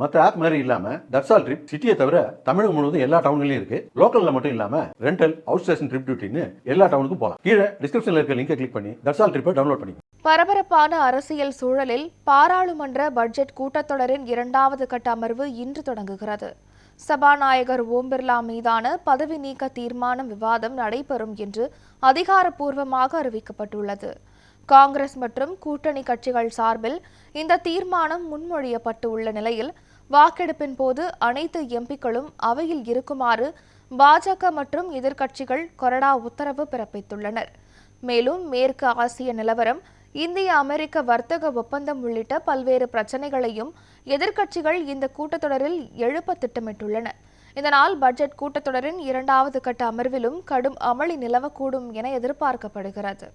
மற்ற ஆப் மாதிரி இல்லாம தட்சால் ட்ரிப் சிட்டியை தவிர தமிழகம் முழுவதும் எல்லா டவுன்லயும் இருக்கு. லோக்கல்ல மட்டும் இல்லாம ரெண்டல், அவுட் ஸ்டேஷன் ட்ரிப் டியூட்டின்னு எல்லா டவுனுக்கும் போகலாம். கீழே டிஸ்கிரிப்ஷன்ல இருக்க லிங்கை கிளிக் பண்ணி தட்சால் ட்ரிப்பை டவுன்லோட் பண்ணி. பரபரப்பான அரசியல் சூழலில் பாராளுமன்ற பட்ஜெட் கூட்டத்தொடரின் 2வது கட்ட அமர்வு இன்று தொடங்குகிறது. சபாநாயகர் ஓம் பிர்லா மீதான பதவி நீக்க தீர்மானம் விவாதம் நடைபெறும் என்று அதிகாரப்பூர்வமாக அறிவிக்கப்பட்டுள்ளது. காங்கிரஸ் மற்றும் கூட்டணி கட்சிகள் சார்பில் இந்த தீர்மானம் முன்மொழியப்பட்டு உள்ள நிலையில் வாக்கெடுப்பின் போது அனைத்து எம்பிக்களும் அவையில் இருக்குமாறு பாஜக மற்றும் எதிர்க்கட்சிகள் கொறடா உத்தரவு பிறப்பித்துள்ளனர். மேலும் மேற்கு ஆசிய நிலவரம், இந்திய அமெரிக்க வர்த்தக ஒப்பந்தம் உள்ளிட்ட பல்வேறு பிரச்சினைகளையும் எதிர்க்கட்சிகள் இந்த கூட்டத்தொடரில் எழுப்ப திட்டமிட்டுள்ளன. இதனால் பட்ஜெட் கூட்டத்தொடரின் 2வது கட்ட அமர்விலும் கடும் அமளி நிலவக்கூடும் என எதிர்பார்க்கப்படுகிறது.